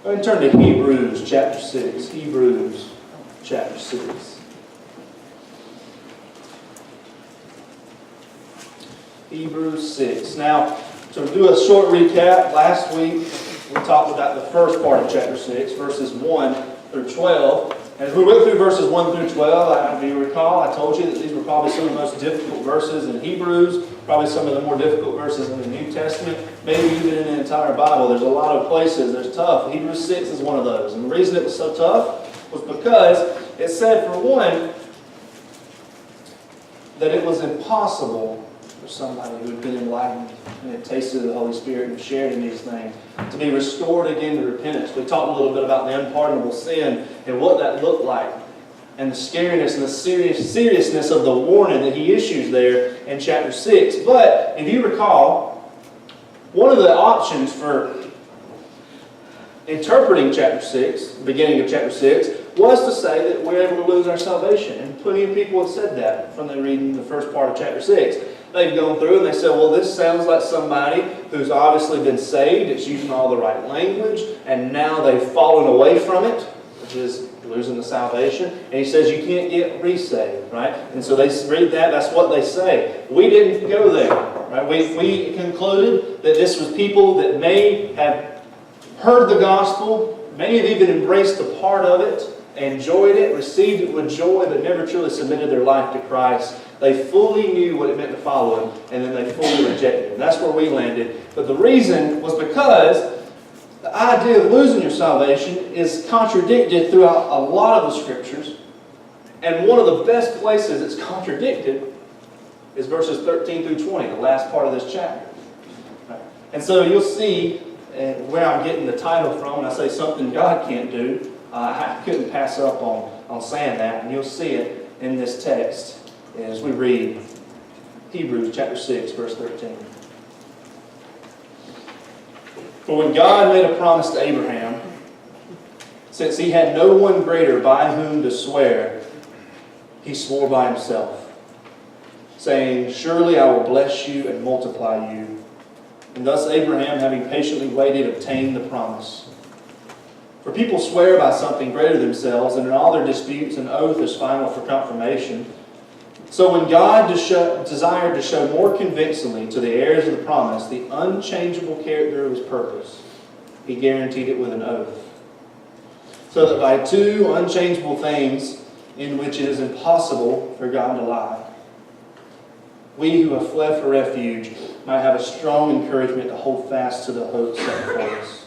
Go ahead and turn to Hebrews chapter 6. Hebrews chapter 6. Hebrews 6. Now, to do a short recap, last week we talked about the first part of chapter 6, verses 1 through 12. As we went through verses 1 through 12, if you recall, I told you that these were probably some of the most difficult verses in Hebrews, probably some of the more difficult verses in the New Testament, maybe even in the entire Bible. There's a lot of places that's tough. Hebrews 6 is one of those. And the reason it was so tough was because it said, for one, that it was impossible for somebody who had been enlightened and had tasted the Holy Spirit and shared in these things to be restored again to repentance. We talked a little bit about the unpardonable sin and what that looked like, and the scariness and the seriousness of the warning that he issues there in chapter 6. But if you recall, one of the options for interpreting chapter 6, the beginning of chapter 6, was to say that we're able to lose our salvation. And plenty of people have said that from reading the first part of chapter 6. They've gone through and they said, well, this sounds like somebody who's obviously been saved, it's using all the right language, and now they've fallen away from it, which is losing the salvation. And he says you can't get resaved, right? And so they read that, that's what they say. We didn't go there, right? We concluded that this was people that may have heard the gospel, may have even embraced a part of it, enjoyed it, received it with joy, but never truly submitted their life to Christ. They fully knew what it meant to follow Him, and then they fully rejected Him. That's where we landed. But the reason was because the idea of losing your salvation is contradicted throughout a lot of the Scriptures. And one of the best places it's contradicted is verses 13 through 20, the last part of this chapter. And so you'll see where I'm getting the title from when I say something God can't do. I couldn't pass up on saying that, and you'll see it in this text as we read Hebrews chapter 6, verse 13. For when God made a promise to Abraham, since he had no one greater by whom to swear, he swore by himself, saying, surely I will bless you and multiply you. And thus Abraham, having patiently waited, obtained the promise. For people swear by something greater than themselves, and in all their disputes an oath is final for confirmation. So when God desired to show more convincingly to the heirs of the promise the unchangeable character of His purpose, He guaranteed it with an oath. So that by two unchangeable things in which it is impossible for God to lie, we who have fled for refuge might have a strong encouragement to hold fast to the hope set before us.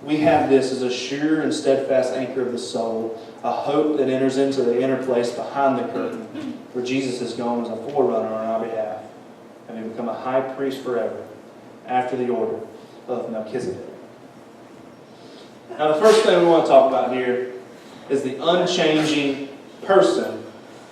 We have this as a sure and steadfast anchor of the soul, a hope that enters into the inner place behind the curtain, where Jesus has gone as a forerunner on our behalf, and he become a high priest forever, after the order of Melchizedek. Now the first thing we want to talk about here is the unchanging person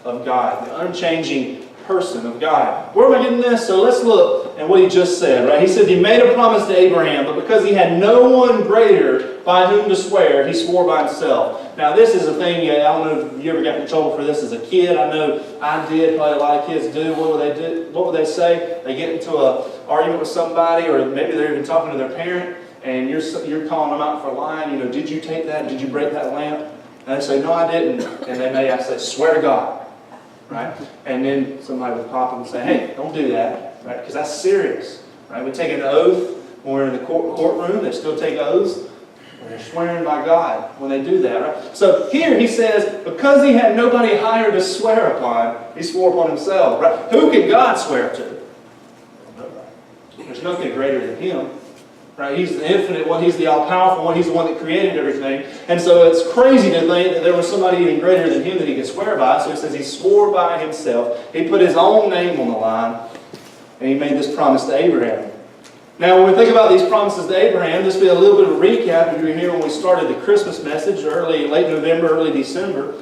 of God. The unchanging person of God. Where am I getting this? So let's look at what he just said, right? He said he made a promise to Abraham, but because he had no one greater by whom to swear, he swore by himself. Now this is a thing, I don't know if you ever got in trouble for this as a kid. I know I did, probably a lot of kids do. What would they do? What would they say? They get into an argument with somebody, or maybe they're even talking to their parent, and you're calling them out for lying. Did you take that? Did you break that lamp? And they say, no, I didn't. And they may say, swear to God. Right? And then somebody would pop up and say, hey, don't do that, right? Because that's serious, right? We take an oath when we're in the courtroom. They still take oaths. They're swearing by God when they do that, right? So here he says, because he had nobody higher to swear upon, he swore upon himself, right? Who could God swear to? There's nothing greater than him. Right? He's the infinite one. He's the all-powerful one. He's the one that created everything. And so it's crazy to think that there was somebody even greater than him that he could swear by. So he says he swore by himself. He put his own name on the line. And he made this promise to Abraham. Now, when we think about these promises to Abraham, this will be a little bit of a recap if you were here when we started the Christmas message, late November, early December.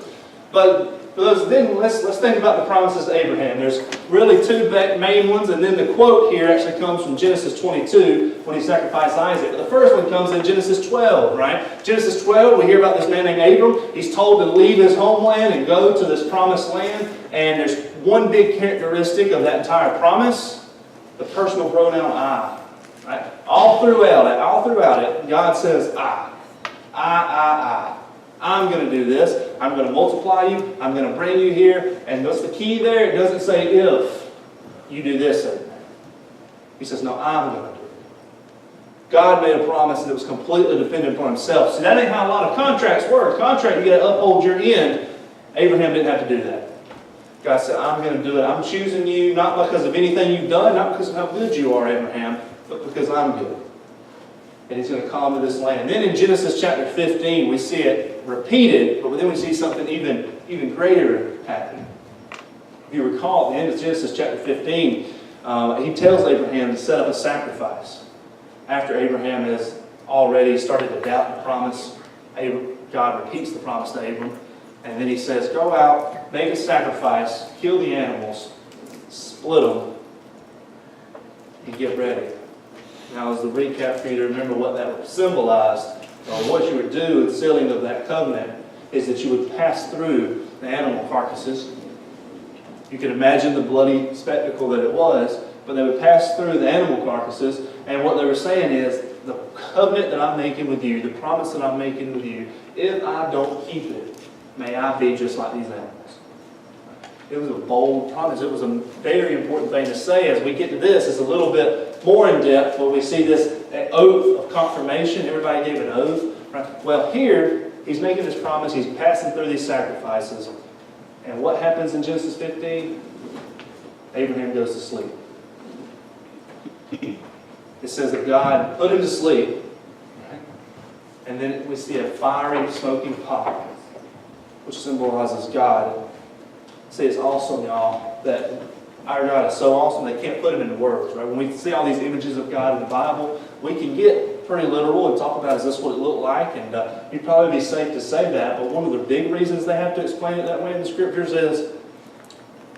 But then let's think about the promises to Abraham. There's really two main ones, and then the quote here actually comes from Genesis 22 when he sacrificed Isaac. But the first one comes in Genesis 12, right? Genesis 12, we hear about this man named Abram. He's told to leave his homeland and go to this promised land. And there's one big characteristic of that entire promise, the personal pronoun I. Right? All throughout it, God says I. I'm going to do this. I'm going to multiply you. I'm going to bring you here. And what's the key there? It doesn't say if you do this, Abraham. He says, no, I'm going to do it. God made a promise that was completely dependent upon himself. See, that ain't how a lot of contracts work. Contract, you got to uphold your end. Abraham didn't have to do that. God said, I'm going to do it. I'm choosing you not because of anything you've done, not because of how good you are, Abraham, but because I'm good. And he's going to call him to this land. And then in Genesis chapter 15, we see it repeated, but then we see something even greater happening. If you recall, at the end of Genesis chapter 15, he tells Abraham to set up a sacrifice. After Abraham has already started to doubt the promise, God repeats the promise to Abram. And then he says, go out, make a sacrifice, kill the animals, split them, and get ready. Now, as the recap for you to remember what that symbolized, or what you would do in sealing of that covenant, is that you would pass through the animal carcasses. You can imagine the bloody spectacle that it was, but they would pass through the animal carcasses, and what they were saying is, the covenant that I'm making with you, the promise that I'm making with you, if I don't keep it, may I be just like these animals. It was a bold promise. It was a very important thing to say. As we get to this, it's a little bit more in depth where we see this oath of confirmation. Everybody gave an oath. Right? Well, here, he's making this promise. He's passing through these sacrifices. And what happens in Genesis 15? Abraham goes to sleep. It says that God put him to sleep. Right? And then we see a fiery, smoking pot, which symbolizes God. See, it's awesome, y'all, that our God is so awesome they can't put him into words, right? When we see all these images of God in the Bible, we can get pretty literal and talk about, is this what it looked like? And you'd probably be safe to say that, but one of the big reasons they have to explain it that way in the Scriptures is,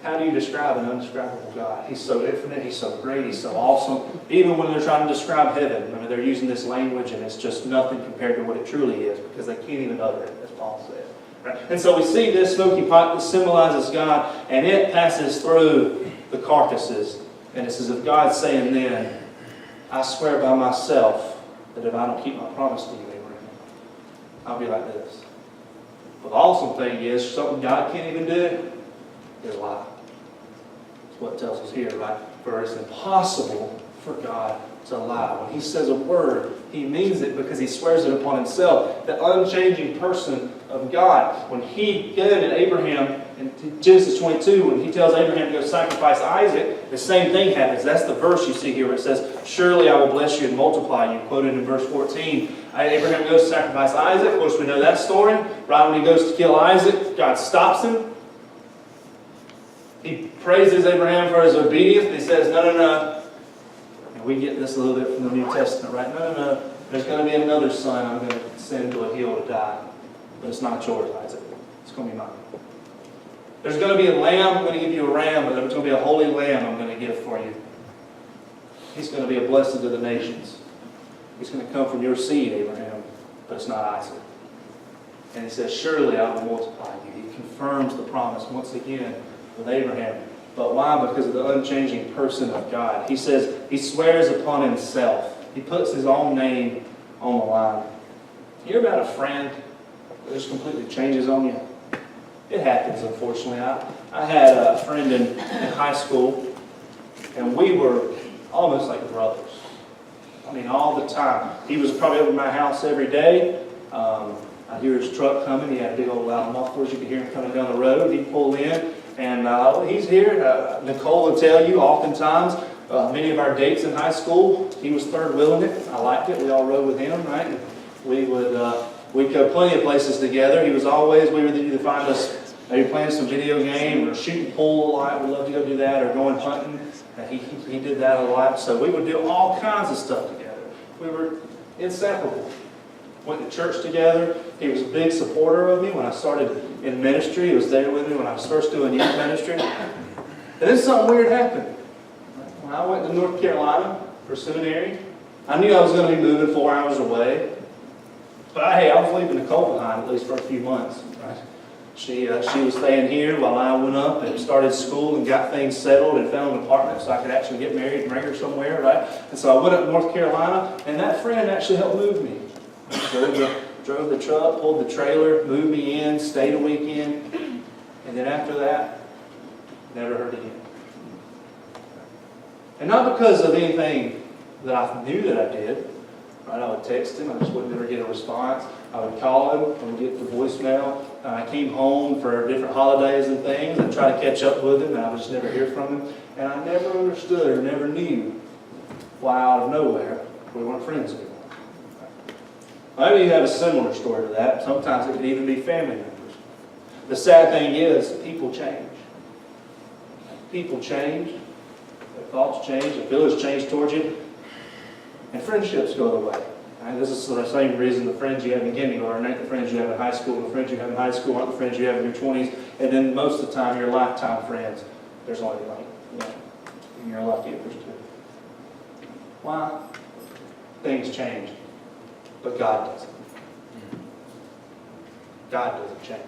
how do you describe an undescribable God? He's so infinite, he's so great, he's so awesome. Even when they're trying to describe heaven, I mean, they're using this language and it's just nothing compared to what it truly is, because they can't even utter it, as Paul said. Right? And so we see this smoky pot that symbolizes God, and it passes through the carcasses. And it's as if God's saying then, I swear by myself that if I don't keep my promise to you, Abraham, I'll be like this. But the awesome thing is, something God can't even do is lie. That's what it tells us here, right? For it's impossible for God to lie. When he says a word, he means it because he swears it upon himself. The unchanging person of God. When he did in Abraham, in Genesis 22, when he tells Abraham to go sacrifice Isaac, the same thing happens. That's the verse you see here where it says, surely I will bless you and multiply you, quoted in verse 14. Abraham goes to sacrifice Isaac. Of course, we know that story. Right when he goes to kill Isaac, God stops him. He praises Abraham for his obedience. He says, no. And we get this a little bit from the New Testament, right? No. There's going to be another son I'm going to send to a hill to die. But it's not yours, Isaac. It's going to be mine. There's going to be a lamb. I'm going to give you a ram. But there's going to be a holy lamb I'm going to give for you. He's going to be a blessing to the nations. He's going to come from your seed, Abraham. But it's not Isaac. And he says, surely I will multiply you. He confirms the promise once again with Abraham. But why? Because of the unchanging person of God. He says, he swears upon himself. He puts his own name on the line. You ever had a friend that just completely changes on you? It happens, unfortunately. I had a friend in high school, and we were almost like brothers. I mean, all the time. He was probably over at my house every day. I'd hear his truck coming. He had a big old loud mufflers. You could hear him coming down the road. He'd pull in, and he's here. Nicole will tell you, oftentimes, many of our dates in high school, he was third wheeling it. I liked it. We all rode with him, right? And we'd go plenty of places together. He was always, we would either find us maybe playing some video game or shooting pool a lot. We'd love to go do that, or going hunting. He did that a lot. So we would do all kinds of stuff together. We were inseparable. Went to church together. He was a big supporter of me when I started in ministry. He was there with me when I was first doing youth ministry. And then something weird happened. When I went to North Carolina for seminary, I knew I was going to be moving 4 hours away. But I was leaving Nicole behind at least for a few months. Right? She was staying here while I went up and started school and got things settled and found an apartment so I could actually get married and bring her somewhere, right? And so I went up to North Carolina, and that friend actually helped move me. So drove the truck, pulled the trailer, moved me in, stayed a weekend, and then after that, never heard again. And not because of anything that I knew that I did. Right? I would text him, I just would never get a response. I would call him, I would get the voicemail. I came home for different holidays and things and try to catch up with him, and I would just never hear from him. And I never understood or never knew why out of nowhere we weren't friends anymore. Maybe you have a similar story to that. Sometimes it could even be family members. The sad thing is, people change. People change. Their thoughts change. Their feelings change towards you. And friendships go away. Right? This is the same reason the friends you have in kindergarten ain't the friends you have in high school. The friends you have in high school aren't the friends you have in your 20s. And then most of the time, your lifetime friends, there's only and you're lucky if there's two. Why? Things change. But God doesn't. God doesn't change.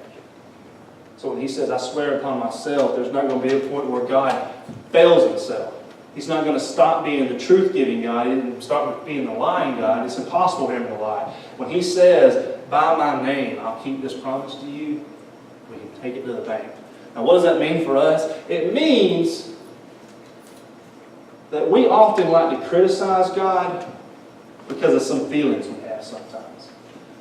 So when he says, I swear upon myself, there's not going to be a point where God fails himself. He's not going to stop being the truth-giving God. He didn't stop being the lying God. It's impossible for him to lie. When he says, by my name, I'll keep this promise to you, we can take it to the bank. Now what does that mean for us? It means that we often like to criticize God because of some feelings we have sometimes.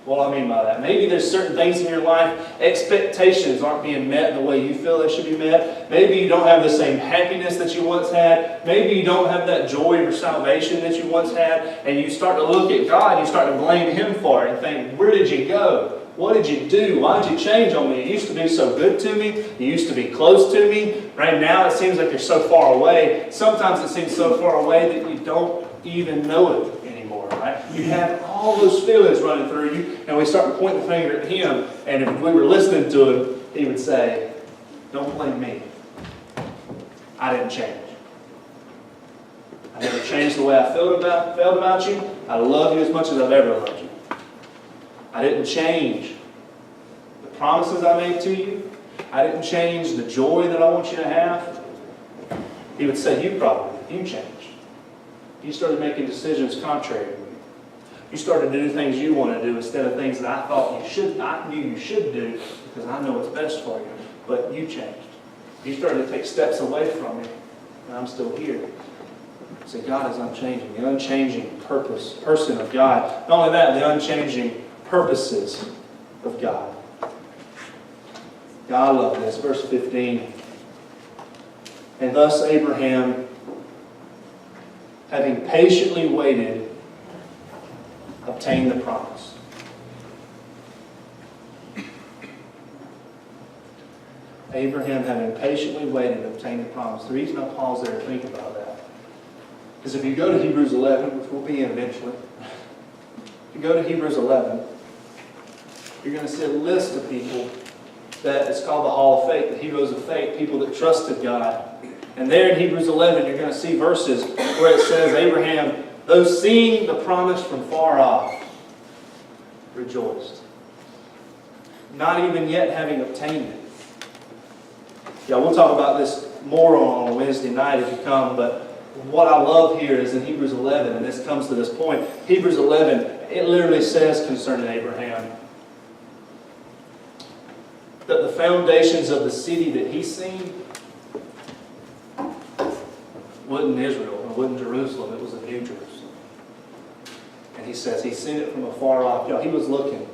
What do I mean by that? Maybe there's certain things in your life, expectations aren't being met the way you feel they should be met. Maybe you don't have the same happiness that you once had. Maybe you don't have that joy of your salvation that you once had. And you start to look at God, you start to blame him for it and think, where did you go? What did you do? Why did you change on me? You used to be so good to me. You used to be close to me. Right now it seems like you're so far away. Sometimes it seems so far away that you don't even know it anymore. Right? You have all those feelings running through you, and we start to point the finger at him. And if we were listening to him, he would say, don't blame me. I didn't change. I never changed the way I felt about you. I love you as much as I've ever loved you. I didn't change the promises I made to you. I didn't change the joy that I want you to have. He would say, you changed. You started making decisions contrary to me. You started to do things you want to do instead of things that I thought I knew you should do because I know what's best for you. But you changed. You started to take steps away from me, and I'm still here. See, God is unchanging. The unchanging person of God. Not only that, the unchanging purposes of God. God, I love this. Verse 15. And thus Abraham, having patiently waited, obtained the promise. Abraham, having patiently waited, obtained the promise. The reason I pause there and think about that is if you go to Hebrews 11, which we'll be in eventually, if you go to Hebrews 11, you're going to see a list of people that is called the Hall of Faith, the heroes of faith, people that trusted God. And there in Hebrews 11, you're going to see verses where it says, Abraham, though seeing the promise from far off, rejoiced, not even yet having obtained it. Yeah, we'll talk about this more on Wednesday night if you come, but what I love here is in Hebrews 11, and this comes to this point, Hebrews 11, it literally says concerning Abraham that the foundations of the city that he's seen wasn't Israel, it wasn't Jerusalem, it was a new Jerusalem. And he says he's seen it from afar off. He was looking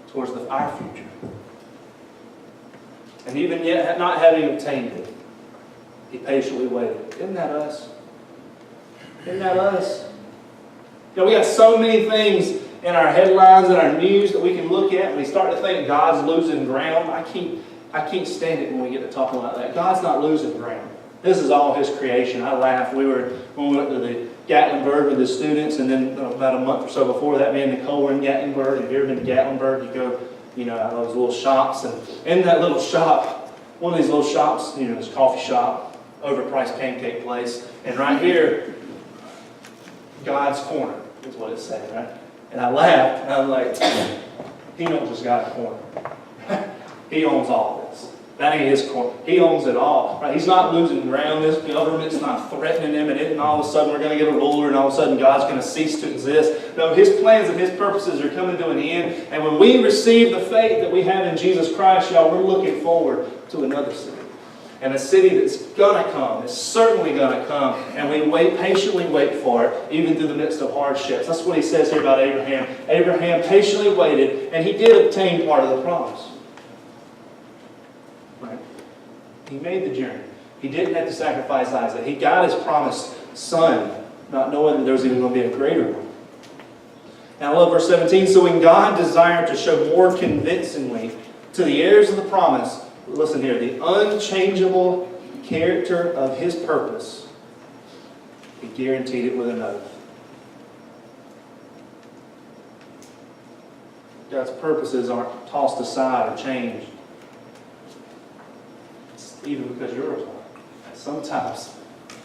towards our future. And even yet, not having obtained it, he patiently waited. Isn't that us? Isn't that us? We got so many things in our headlines and our news that we can look at and we start to think God's losing ground. I can't stand it when we get to talking like that. God's not losing ground. This is all his creation. I laugh. When we went to the Gatlinburg with the students, and then about a month or so before that, me and Nicole were in Gatlinburg. If you've ever been to Gatlinburg, you go, those little shops, and in that little shop, one of these little shops, this coffee shop, overpriced pancake place, and right here, God's corner is what it's saying, right? And I laughed, and I was like, he don't just got a corner. He owns all this. That ain't his corner. He owns it all. Right? He's not losing ground. This government's not threatening him, and all of a sudden we're going to get a ruler, and all of a sudden God's going to cease to exist. No, his plans and his purposes are coming to an end. And when we receive the faith that we have in Jesus Christ, y'all, we're looking forward to another city. And a city that's going to come, is certainly going to come, and we patiently wait for it, even through the midst of hardships. That's what he says here about Abraham. Abraham patiently waited, and he did obtain part of the promise. Right? He made the journey. He didn't have to sacrifice Isaac. He got his promised son, not knowing that there was even going to be a greater one. Now I love verse 17. So when God desired to show more convincingly to the heirs of the promise, listen here, the unchangeable character of his purpose, he guaranteed it with an oath. God's purposes aren't tossed aside or changed. Even because yours are. Sometimes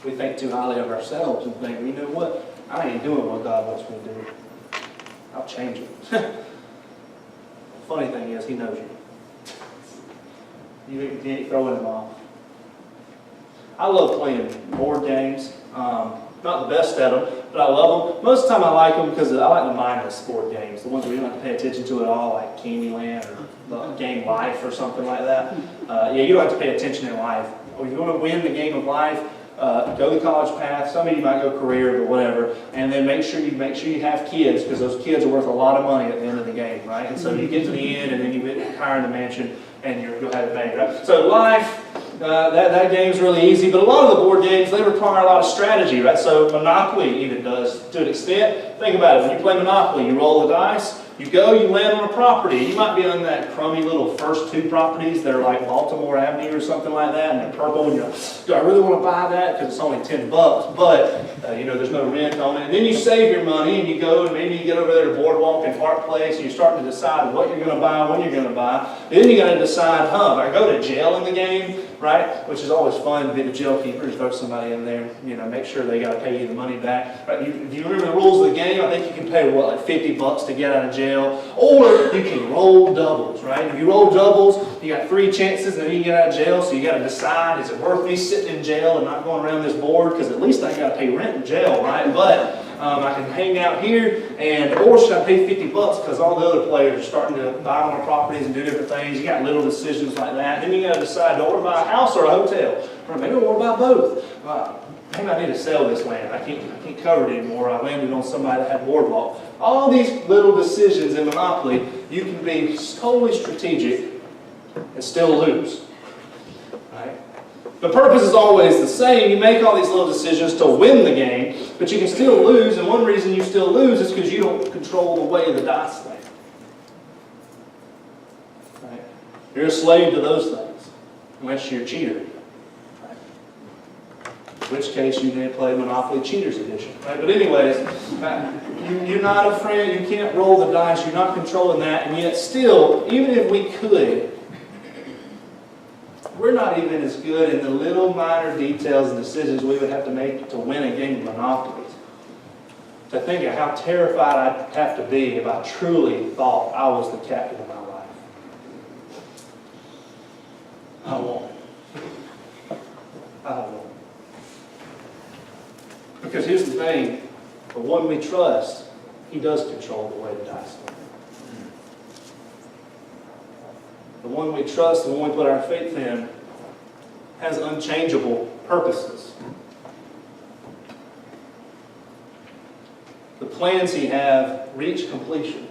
we think too highly of ourselves and think, you know what? I ain't doing what God wants me to do. I'll change it. The funny thing is, he knows you. You ain't throwing them off. I love playing board games. Not the best at them, but I love them. Most of the time I like them because I like the mindless board games. The ones where you don't have to pay attention to it all, like Candyland or the game Life or something like that. You don't have to pay attention in life. Or if you want to win the game of life, go the college path. Some of you might go career, but whatever. And then make sure you have kids, because those kids are worth a lot of money at the end of the game, right? And so you get to the end, and then you retire in the mansion, and you'll have it made, right? So life, that game's really easy, but a lot of the board games, they require a lot of strategy, right? So Monopoly even does, to an extent. Think about it. When you play Monopoly, you roll the dice, you go, you land on a property. You might be on that crummy little first two properties that are like Baltimore Avenue or something like that, and they're purple, and you're like, do I really want to buy that? Because it's only $10, but there's no rent on it. And then you save your money, and you go, and maybe you get over there to Boardwalk and Park Place, and you're starting to decide what you're going to buy, when you're going to buy. Then you got to decide, if I go to jail in the game, right? Which is always fun to be the jail keeper, throw somebody in there, make sure they got to pay you the money back. Right? If you remember the rules of the game, I think you can pay, like $50 to get out of jail. Or you can roll doubles, right? If you roll doubles, you got 3 chances, and then you get out of jail, so you got to decide, is it worth me sitting in jail and not going around this board? Because at least I got to pay rent in jail, right? But I can hang out here, or should I pay $50 because all the other players are starting to buy more properties and do different things. You got little decisions like that. Then you got to decide, do I want to buy a house or a hotel? Or maybe I want to buy both. Maybe I need to sell this land. I can't cover it anymore. I landed on somebody that had Boardwalk. All these little decisions in Monopoly, you can be totally strategic and still lose. Right? The purpose is always the same. You make all these little decisions to win the game, but you can still lose, and one reason you still lose is because you don't control the way the dice land. Right? You're a slave to those things, unless you're a cheater. Right? In which case you need to play Monopoly Cheaters Edition. Right? But anyways, you're not a friend, you can't roll the dice, you're not controlling that, and yet still, even if we could, we're not even as good in the little minor details and decisions we would have to make to win a game of Monopoly. To think of how terrified I'd have to be if I truly thought I was the captain of my life. I won't. I won't. Because here's the thing, the one we trust, he does control the way the dice land. The one we trust, the one we put our faith in, has unchangeable purposes. The plans he has reach completion.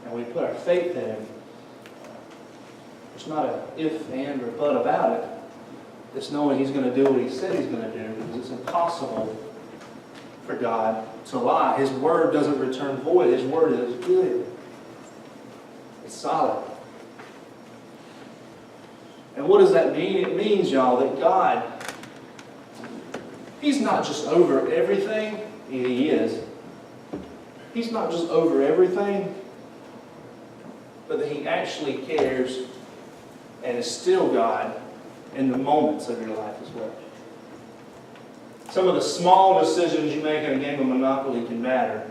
And we put our faith in him. There's not an if, and, or but about it. It's knowing he's going to do what he said he's going to do, because it's impossible for God to lie. His word doesn't return void. His word is good. It's solid. And what does that mean? It means, y'all, that God, he's not just over everything. He is. He's not just over everything, but that he actually cares and is still God in the moments of your life as well. Some of the small decisions you make in a game of Monopoly can matter,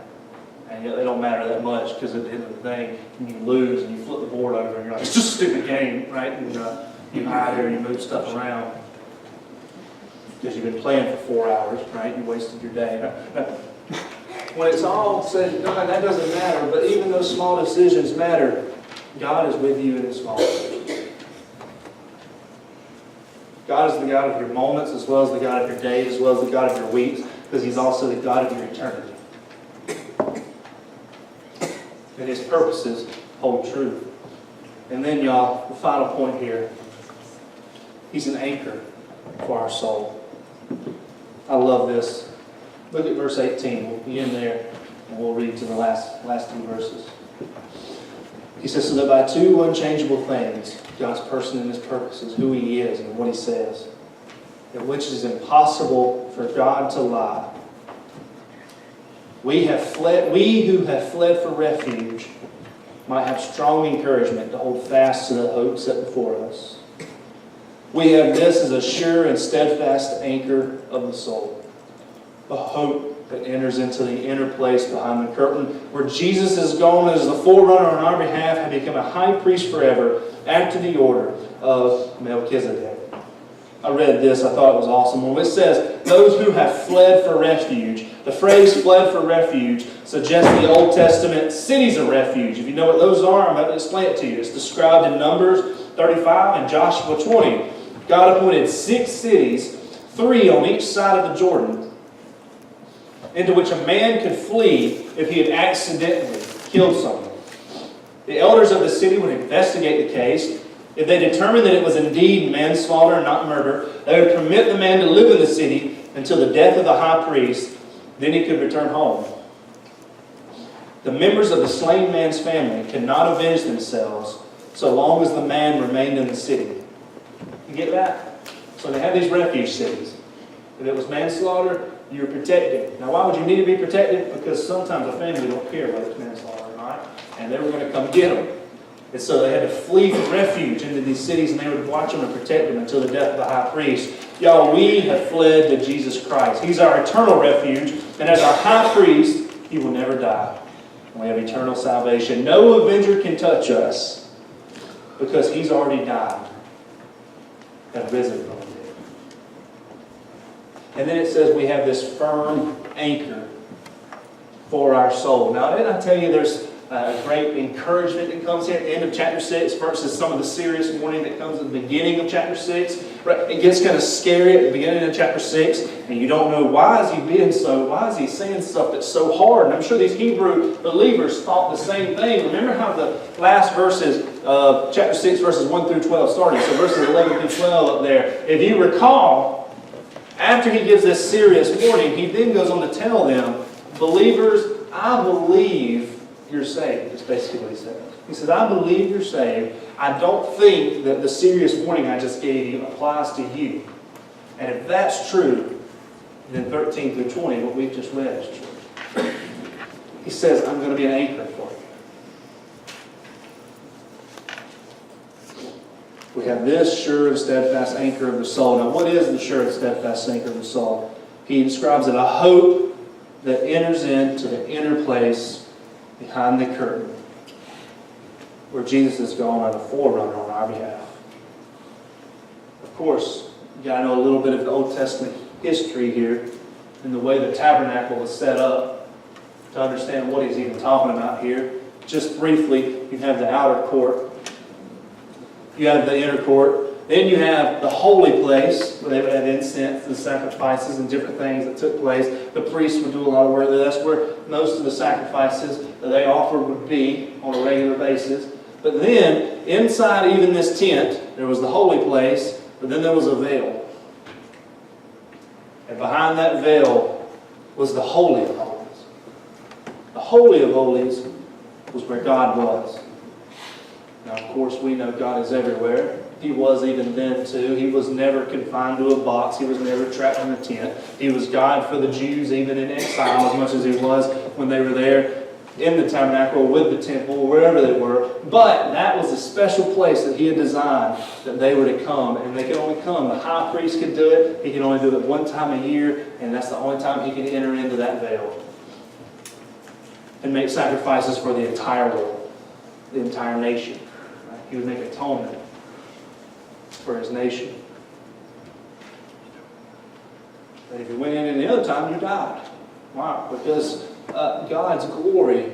And yet they don't matter that much because at the end of the day, you lose and you flip the board over and you're like, it's just a stupid game, right? And you hide there and you move stuff around because you've been playing for 4 hours, right? You wasted your day. When it's all said and done, that doesn't matter. But even those small decisions matter. God is with you in the small decisions. God is the God of your moments as well as the God of your days, as well as the God of your weeks, because He's also the God of your eternity. And His purposes hold true. And then, y'all, the final point here. He's an anchor for our soul. I love this. Look at verse 18. We'll be in there and we'll read to the last two verses. He says, so that by two unchangeable things, God's person and His purposes, who He is and what He says, in which it is impossible for God to lie, we who have fled for refuge might have strong encouragement to hold fast to the hope set before us. We have this as a sure and steadfast anchor of the soul, a hope that enters into the inner place behind the curtain, where Jesus is gone as the forerunner on our behalf and become a high priest forever after the order of Melchizedek. I read this, I thought it was awesome. When it says, those who have fled for refuge, the phrase fled for refuge suggests the Old Testament cities of refuge. If you know what those are, I'm about to explain it to you. It's described in Numbers 35 and Joshua 20. God appointed 6 cities, 3 on each side of the Jordan, into which a man could flee if he had accidentally killed someone. The elders of the city would investigate the case. If they determined that it was indeed manslaughter and not murder, they would permit the man to live in the city until the death of the high priest. Then he could return home. The members of the slain man's family could not avenge themselves so long as the man remained in the city. You get that? So they had these refuge cities. If it was manslaughter, you were protected. Now, why would you need to be protected? Because sometimes a family don't care whether it's manslaughter or not, and they were going to come get them. And so they had to flee for refuge into these cities, and they would watch them and protect them until the death of the high priest. Y'all, we have fled to Jesus Christ. He's our eternal refuge, and as our high priest, He will never die. And we have eternal salvation. No avenger can touch us because He's already died and risen from the dead. And then it says we have this firm anchor for our soul. Now, didn't I tell you there's great encouragement that comes here at the end of chapter 6 versus some of the serious warning that comes at the beginning of chapter 6. Right? It gets kind of scary at the beginning of chapter 6, and you don't know why is he saying stuff that's so hard? And I'm sure these Hebrew believers thought the same thing. Remember how the last verses of chapter 6, verses 1 through 12 started. So verses 11 through 12 up there. If you recall, after he gives this serious warning, he then goes on to tell them, believers, I believe you're saved. That's basically what he said. He said, I believe you're saved. I don't think that the serious warning I just gave you applies to you. And if that's true, then 13 through 20, what we've just read is true. He says, I'm going to be an anchor for you. We have this sure and steadfast anchor of the soul. Now, what is the sure and steadfast anchor of the soul? He describes it a hope that enters into the inner place behind the curtain, where Jesus is gone as a forerunner on our behalf. Of course, you got to know a little bit of the Old Testament history here and the way the tabernacle was set up to understand what he's even talking about here. Just briefly, you have the outer court, you have the inner court, then you have the holy place where they would have incense and sacrifices and different things that took place. The priests would do a lot of work there. That's where most of the sacrifices that they offered would be on a regular basis. But then, inside even this tent, there was the holy place, but then there was a veil. And behind that veil was the Holy of Holies. The Holy of Holies was where God was. Now, of course, we know God is everywhere. He was even then too. He was never confined to a box. He was never trapped in a tent. He was God for the Jews even in exile as much as He was when they were there in the tabernacle, with the temple, wherever they were. But that was a special place that He had designed that they were to come. And they could only come. The high priest could do it. He could only do it one time a year. And that's the only time he could enter into that veil. and make sacrifices for the entire world, the entire nation. Right? He would make atonement for his nation. But if you went in any other time, you died. Why? Because God's glory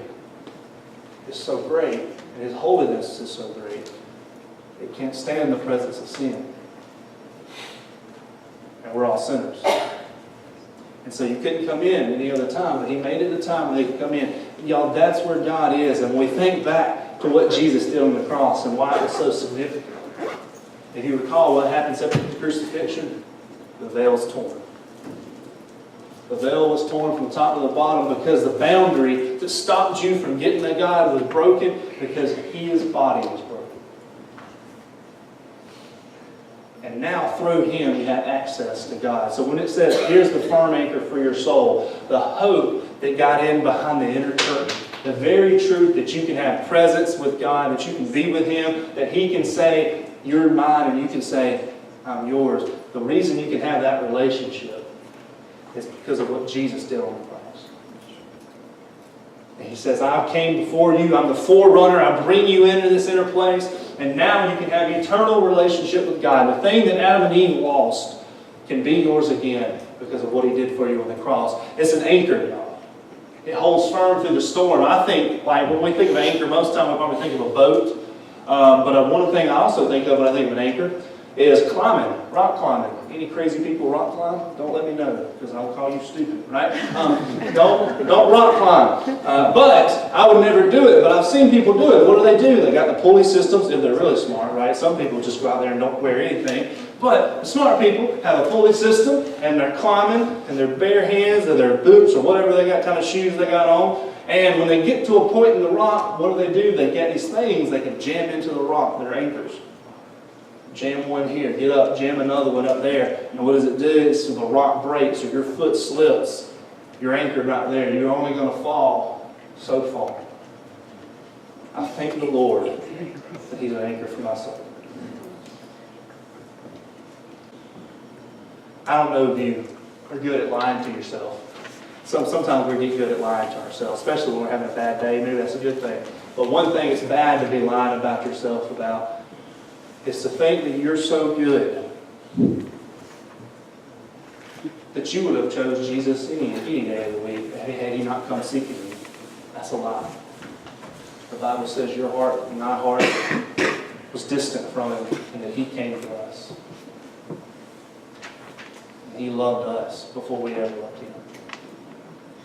is so great, and His holiness is so great, it can't stand the presence of sin. And we're all sinners. And so you couldn't come in any other time, but He made it the time when they could come in. Y'all, that's where God is. And when we think back to what Jesus did on the cross and why it was so significant, if you recall what happens after the crucifixion, the veil's torn. The veil was torn from the top to the bottom because the boundary that stopped you from getting to God was broken because His body was broken. And now through Him you have access to God. So when it says, here's the firm anchor for your soul, the hope that got in behind the inner curtain, the very truth that you can have presence with God, that you can be with Him, that He can say, you're mine, and you can say, I'm yours. The reason you can have that relationship is because of what Jesus did on the cross. And He says, I came before you, I'm the forerunner, I bring you into this inner place, and now you can have eternal relationship with God. The thing that Adam and Eve lost can be yours again because of what He did for you on the cross. It's an anchor, y'all. It holds firm through the storm. I think, like when we think of an anchor, most of the time we probably think of a boat. But one thing I also think of when I think of an anchor is climbing, rock climbing. Any crazy people rock climb? Don't let me know, because I'll call you stupid, right? Don't rock climb. But I would never do it, but I've seen people do it. What do? They got the pulley systems, if they're really smart, right? Some people just go out there and don't wear anything. But the smart people have a pulley system, and they're climbing, and their bare hands, or their boots, or whatever they got, kind of shoes they got on. And when they get to a point in the rock, what do? They get these things they can jam into the rock, their anchors. Jam one here, get up, jam another one up there. And what does it do? It's the rock breaks or your foot slips. You're anchored right there. You're only going to fall so far. I thank the Lord that He's an anchor for my soul. I don't know if you are good at lying to yourself. Sometimes we get good at lying to ourselves, especially when we're having a bad day. Maybe that's a good thing. But one thing it's bad to be lying about yourself about is to think that you're so good that you would have chose Jesus any day of the week had He not come seeking you. That's a lie. The Bible says your heart and my heart was distant from Him, and that He came for us. And He loved us before we ever loved Him.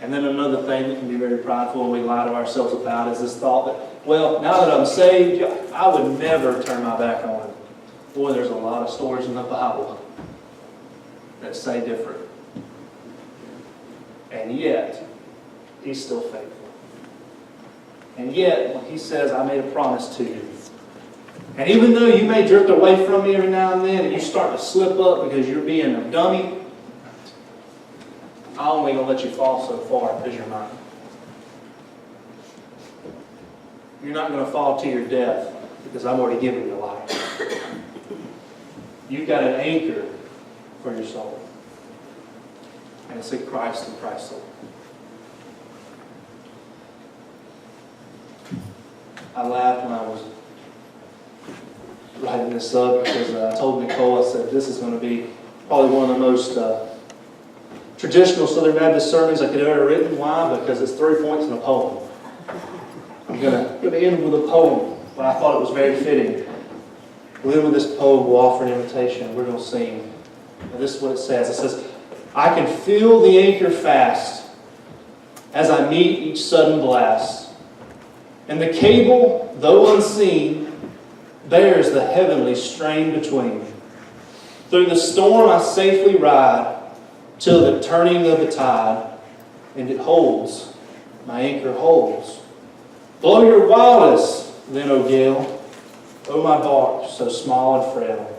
And then another thing that can be very prideful and we lie to ourselves about is this thought that, well, now that I'm saved, I would never turn my back on Him. Boy, there's a lot of stories in the Bible that say different. And yet, He's still faithful. And yet, when He says, I made a promise to you. And even though you may drift away from me every now and then and you start to slip up because you're being a dummy, I'm only going to let you fall so far because you're mine. You're not going to fall to your death because I've already given you life. You've got an anchor for your soul. And it's in Christ and Christ alone. I laughed when I was writing this up because I told Nicole, I said, this is going to be probably one of the most traditional Southern Baptist sermons I could have ever written. Why? Because it's 3 points in a poem. I'm going to end with a poem, but I thought it was very fitting. We'll end with this poem, we'll offer an invitation, we're going to sing. And this is what it says. It says, I can feel the anchor fast as I meet each sudden blast. And the cable, though unseen, bears the heavenly strain between. Through the storm I safely ride, till the turning of the tide, and it holds, my anchor holds. Blow your wildest, then, O gale, O my bark, so small and frail.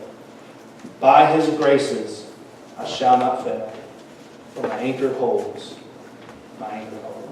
By His graces I shall not fail, for my anchor holds, my anchor holds.